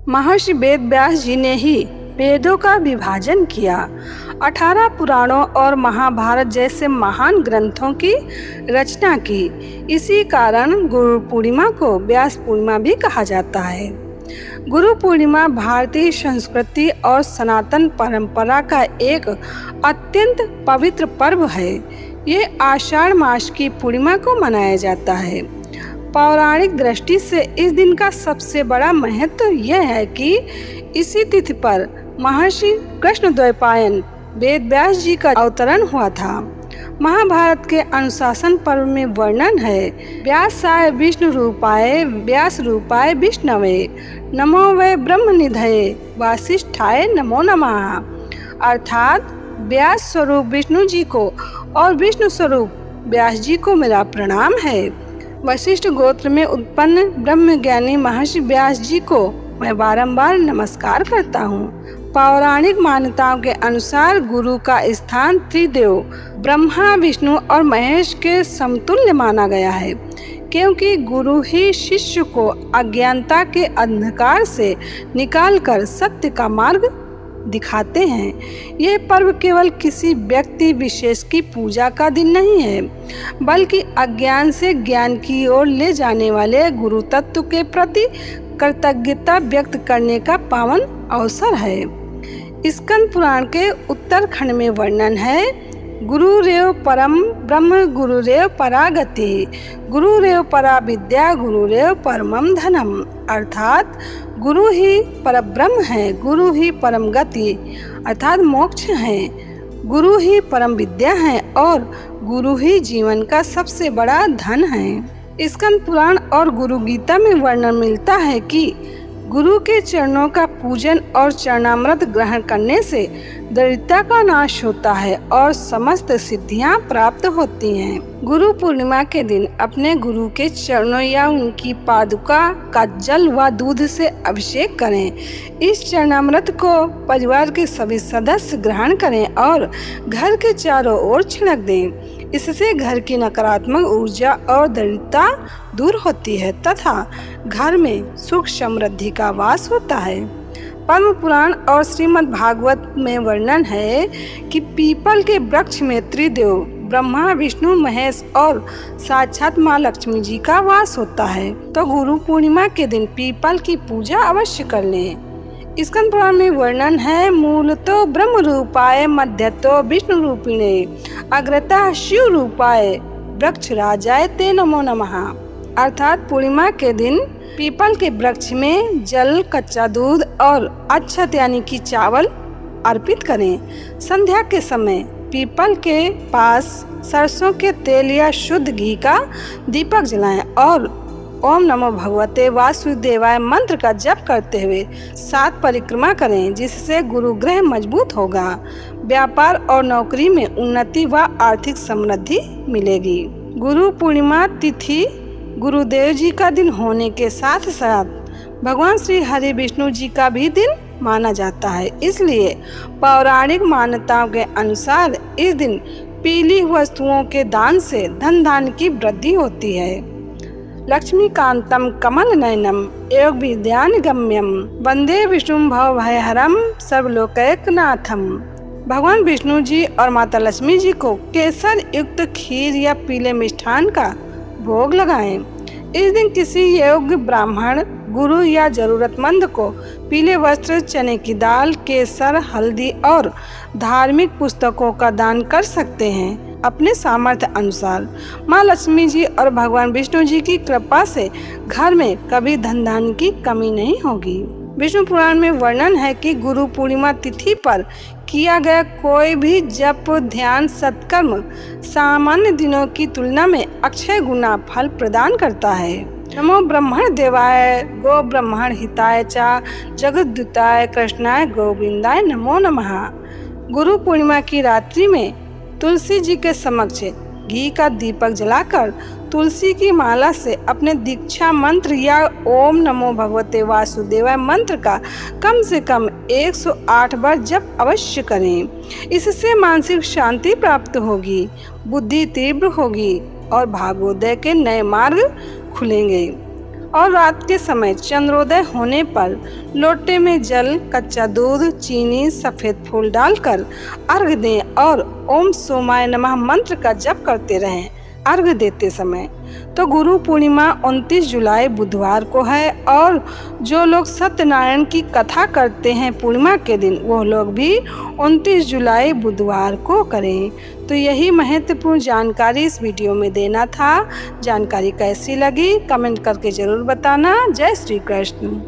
महर्षि वेद व्यास जी ने ही वेदों का विभाजन किया। 18 पुराणों और महाभारत जैसे महान ग्रंथों की रचना की। इसी कारण गुरु पूर्णिमा को व्यास पूर्णिमा भी कहा जाता है। गुरु पूर्णिमा भारतीय संस्कृति और सनातन परंपरा का एक अत्यंत पवित्र पर्व है। ये आषाढ़ मास की पूर्णिमा को मनाया जाता है। पौराणिक दृष्टि से इस दिन का सबसे बड़ा महत्व यह है कि इसी तिथि पर महर्षि कृष्णद्वैपायन वेद व्यास जी का अवतरण हुआ था। महाभारत के अनुशासन पर्व में वर्णन है, व्यासाय विष्णु रूपाय व्यास रूपाय विष्णवे नमो वै ब्रह्म निधये वासिष्ठाय नमो नमः। अर्थात व्यास स्वरूप विष्णु जी को और विष्णु स्वरूप व्यास जी को मेरा प्रणाम है। वशिष्ठ गोत्र में उत्पन्न ब्रह्म ज्ञानी महर्षि व्यास जी को मैं बारंबार नमस्कार करता हूँ। पौराणिक मान्यताओं के अनुसार गुरु का स्थान त्रिदेव ब्रह्मा विष्णु और महेश के समतुल्य माना गया है, क्योंकि गुरु ही शिष्य को अज्ञानता के अंधकार से निकालकर सत्य का मार्ग दिखाते हैं। यह पर्व केवल किसी व्यक्ति विशेष की पूजा का दिन नहीं है, बल्कि अज्ञान से ज्ञान की ओर ले जाने वाले गुरु तत्व के प्रति कृतज्ञता व्यक्त करने का पावन अवसर है। स्कंद पुराण के उत्तरखंड में वर्णन है, गुरुरेव परम ब्रह्म गुरुरेव परा गति गुरुरेव परा विद्या गुरुरेव परमम धनम। अर्थात गुरु ही परब्रह्म है, गुरु ही परम गति अर्थात मोक्ष है, गुरु ही परम विद्या है और गुरु ही जीवन का सबसे बड़ा धन है। स्कंद पुराण और गुरु गीता में वर्णन मिलता है कि गुरु के चरणों का पूजन और चरणामृत ग्रहण करने से दरिद्रता का नाश होता है और समस्त सिद्धियां प्राप्त होती हैं। गुरु पूर्णिमा के दिन अपने गुरु के चरणों या उनकी पादुका का जल व दूध से अभिषेक करें। इस चरणामृत को परिवार के सभी सदस्य ग्रहण करें और घर के चारों ओर छिड़क दें। इससे घर की नकारात्मक ऊर्जा और दरिद्रता दूर होती है तथा घर में सुख समृद्धि का वास होता है। पद्म पुराण और श्रीमद् भागवत में वर्णन है कि पीपल के वृक्ष में त्रिदेव ब्रह्मा विष्णु महेश और साक्षात माँ लक्ष्मी जी का वास होता है। तो गुरु पूर्णिमा के दिन पीपल की पूजा अवश्य कर लें। स्कंद पुराण में वर्णन है, मूलतो ब्रह्म रूपाय मध्यतो विष्णु रूपिणे अग्रता शिव रूपाय वृक्ष राजाय ते नमो नमः। अर्थात पूर्णिमा के दिन पीपल के वृक्ष में जल, कच्चा दूध और अक्षत यानी कि चावल अर्पित करें। संध्या के समय पीपल के पास सरसों के तेल या शुद्ध घी का दीपक जलाएं और ओम नमो भगवते वासुदेवाय मंत्र का जप करते हुए 7 परिक्रमा करें, जिससे गुरु ग्रह मजबूत होगा। व्यापार और नौकरी में उन्नति व आर्थिक समृद्धि मिलेगी। गुरु पूर्णिमा तिथि गुरुदेव जी का दिन होने के साथ साथ भगवान श्री हरि विष्णु जी का भी दिन माना जाता है। इसलिए पौराणिक मान्यताओं के अनुसार इस दिन पीली वस्तुओं के दान से धन धान्य की वृद्धि होती है। लक्ष्मीकांतम कमल नयनम योग विद्यान गम्यम वंदे विष्णु भव भयहरम सर्वलोकैकनाथम। भगवान विष्णु जी और माता लक्ष्मी जी को केसर युक्त खीर या पीले मिष्ठान का भोग लगाएं। इस दिन किसी योग्य ब्राह्मण, गुरु या जरूरतमंद को पीले वस्त्र, चने की दाल, केसर, हल्दी और धार्मिक पुस्तकों का दान कर सकते हैं अपने सामर्थ्य अनुसार। माँ लक्ष्मी जी और भगवान विष्णु जी की कृपा से घर में कभी धन धान्य की कमी नहीं होगी। विष्णु पुराण में वर्णन है कि गुरु पूर्णिमा तिथि पर किया गया कोई भी जप, ध्यान, सत्कर्म सामान्य दिनों की तुलना में अक्षय गुना फल प्रदान करता है। नमो ब्रह्मण देवाय गो ब्रह्मण हिताय च जगद्दूताय कृष्णाय गोविंदाय नमो नमः। गुरु पूर्णिमा की रात्रि में तुलसी जी के समक्ष घी का दीपक जलाकर तुलसी की माला से अपने दीक्षा मंत्र या ओम नमो भगवते वासुदेवाय मंत्र का कम से कम 108 बार जप अवश्य करें। इससे मानसिक शांति प्राप्त होगी, बुद्धि तीव्र होगी और भाग्योदय के नए मार्ग खुलेंगे। और रात के समय चंद्रोदय होने पर लोटे में जल, कच्चा दूध, चीनी, सफ़ेद फूल डालकर अर्घ दें और ओम सोमाय नमः मंत्र का जप करते रहें अर्घ देते समय। तो गुरु पूर्णिमा 29 जुलाई बुधवार को है और जो लोग सत्यनारायण की कथा करते हैं पूर्णिमा के दिन, वो लोग भी 29 जुलाई बुधवार को करें। तो यही महत्वपूर्ण जानकारी इस वीडियो में देना था। जानकारी कैसी लगी कमेंट करके ज़रूर बताना। जय श्री कृष्ण।